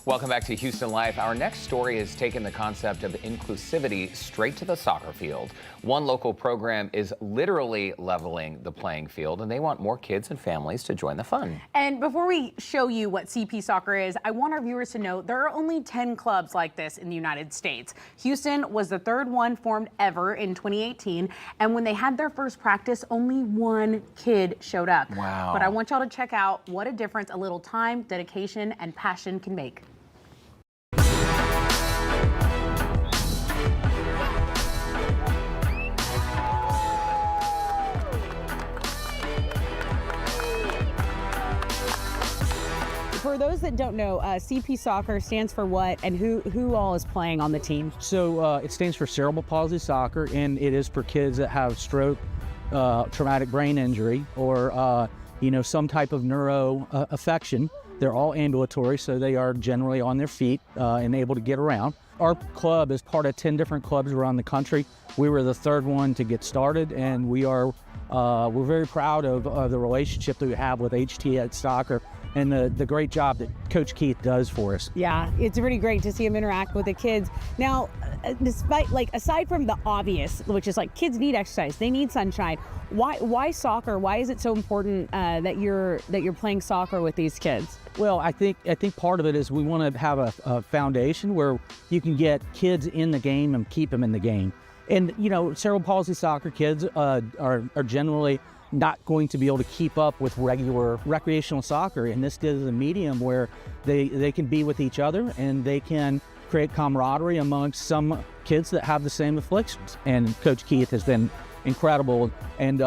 Welcome back to Houston Life. Our next story has taken the concept of inclusivity straight to the soccer field. One local program is literally leveling the playing field, and they want more kids and families to join the fun. And before we show you what CP soccer is, I want our viewers to know there are only 10 clubs like this in the United States. Houston was the third one formed ever in 2018, and when they had their first practice, only one kid showed up. Wow. But I want y'all to check out what a difference a little time, dedication, and passion can make. For those that don't know, CP Soccer stands for what, and who all is playing on the team? So it stands for cerebral palsy soccer, and it is for kids that have stroke, traumatic brain injury, or some type of neuro affection. They're all ambulatory, so they are generally on their feet and able to get around. Our club is part of 10 different clubs around the country. We were the third one to get started, and we're very proud of the relationship that we have with HT Soccer and the great job that Coach Keith does for us. Yeah, it's really great to see him interact with the kids. Now, aside from the obvious, which is like kids need exercise, they need sunshine. Why soccer? Why is it so important that you're playing soccer with these kids? Well, I think part of it is we want to have a foundation where you can get kids in the game and keep them in the game. And cerebral palsy soccer kids are generally not going to be able to keep up with regular recreational soccer, and this is a medium where they can be with each other and they can create camaraderie amongst some kids that have the same afflictions. And Coach Keith has been incredible, and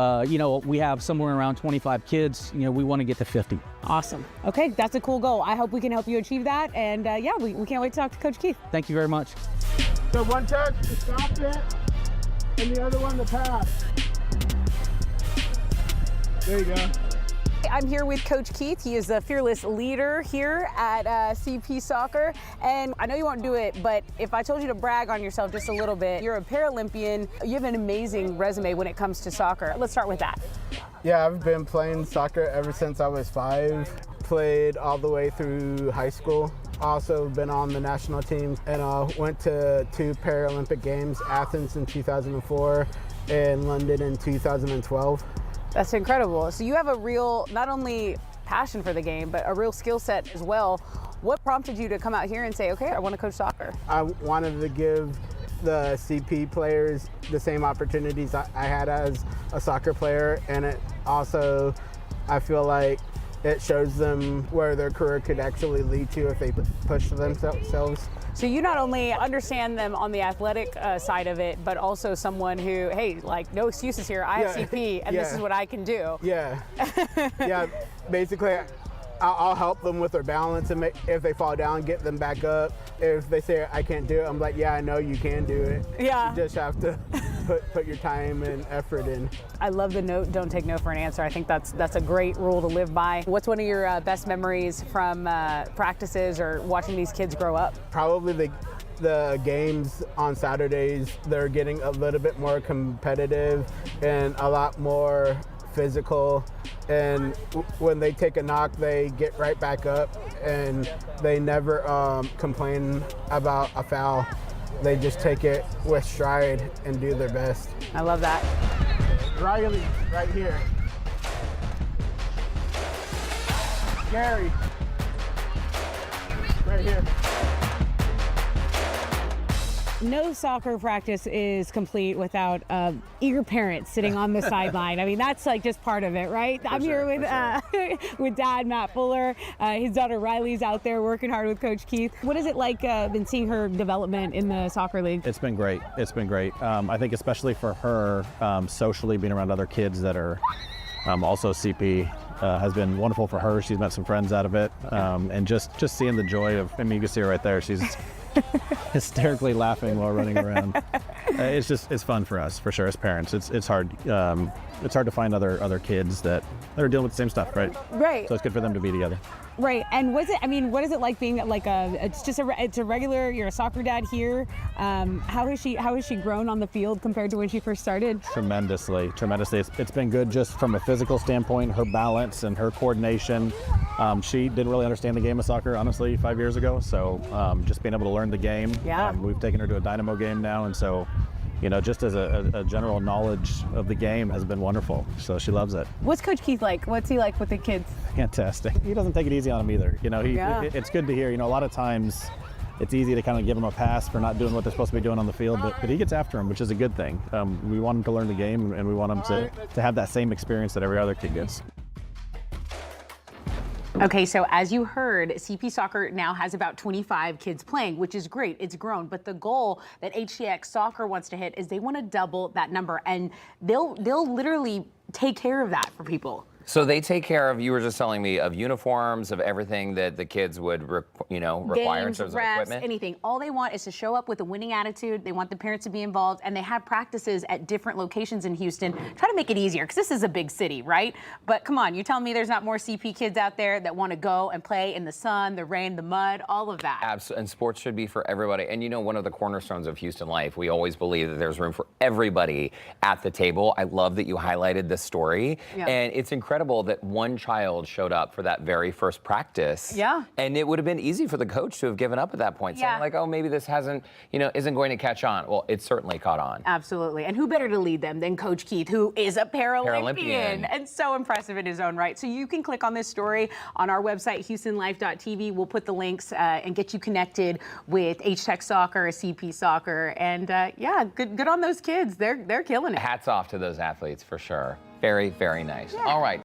we have somewhere around 25 kids. We want to get to 50. Awesome. Okay, that's a cool goal. I hope we can help you achieve that, and we can't wait to talk to Coach Keith. Thank you very much. So one touch to stop it, and the other one to pass. There you go. I'm here with Coach Keith. He is the fearless leader here at CP Soccer. And I know you won't do it, but if I told you to brag on yourself just a little bit, you're a Paralympian. You have an amazing resume when it comes to soccer. Let's start with that. Yeah, I've been playing soccer ever since I was 5. Played all the way through high school. Also been on the national team, and went to 2 Paralympic Games, Athens in 2004 and London in 2012. That's incredible. So you have a real, not only passion for the game, but a real skill set as well. What prompted you to come out here and say, okay, I want to coach soccer? I wanted to give the CP players the same opportunities I had as a soccer player, and it also, I feel like it shows them where their career could actually lead to if they push themselves. So you not only understand them on the athletic side of it, but also someone who, hey, like, no excuses here. I have CP, and this is what I can do. Yeah. Yeah. Basically, I'll help them with their balance, and if they fall down, get them back up. If they say I can't do it, I'm like, yeah, I know you can do it. Yeah. You just have to put your time and effort in. I love the note, don't take no for an answer. I think that's a great rule to live by. What's one of your best memories from practices or watching these kids grow up? Probably the games on Saturdays. They're getting a little bit more competitive and a lot more physical, and when they take a knock, they get right back up, and they never complain about a foul. They just take it with stride and do their best. I love that. Riley, right here. Gary, right here. No soccer practice is complete without eager parents sitting on the sideline. I mean, that's like just part of it, right? I'm here with Dad, Matt Fuller. His daughter Riley's out there working hard with Coach Keith. What is it like been seeing her development in the soccer league? It's been great. It's been great. I think especially for her, socially being around other kids that are also CP has been wonderful for her. She's met some friends out of it, and just seeing the joy of, I mean, you can see her right there. She's hysterically laughing while running around. It's fun for us, for sure, as parents. It's hard to find other kids that are dealing with the same stuff, right? Right. So it's good for them to be together. Right, and what is it like being like it's a regular, you're a soccer dad here. How has she grown on the field compared to when she first started? Tremendously. It's been good just from a physical standpoint, her balance and her coordination. She didn't really understand the game of soccer, honestly, 5 years ago. So just being able to learn the game. Yeah. We've taken her to a Dynamo game now, and so, you know, just as a general knowledge of the game has been wonderful. So she loves it. What's Coach Keith like? What's he like with the kids? Fantastic. He doesn't take it easy on them either. You know, it's good to hear. You know, a lot of times it's easy to kind of give them a pass for not doing what they're supposed to be doing on the field, but he gets after them, which is a good thing. We want them to learn the game, and we want them to have that same experience that every other kid gets. Okay, so as you heard, CP Soccer now has about 25 kids playing, which is great. It's grown, but the goal that HTX Soccer wants to hit is they want to double that number, and they'll literally take care of that for people. So they take care of, you were just telling me, of uniforms, of everything that the kids would, require in Games, terms refs, of equipment? anything. All they want is to show up with a winning attitude. They want the parents to be involved, and they have practices at different locations in Houston. Try to make it easier, because this is a big city, right? But come on, you're telling me there's not more CP kids out there that want to go and play in the sun, the rain, the mud, all of that. Absolutely, and sports should be for everybody. And you know, one of the cornerstones of Houston life, we always believe that there's room for everybody at the table. I love that you highlighted this story. Yeah. And it's incredible that one child showed up for that very first practice. Yeah. And it would have been easy for the coach to have given up at that point, saying like, oh, maybe this isn't going to catch on. Well, it certainly caught on. Absolutely. And who better to lead them than Coach Keith, who is a Paralympian and so impressive in his own right. So you can click on this story on our website, HoustonLife.tv. We'll put the links and get you connected with HTech Soccer, CP Soccer, and good on those kids. They're killing it. Hats off to those athletes for sure. Very, very nice. Yeah. All right.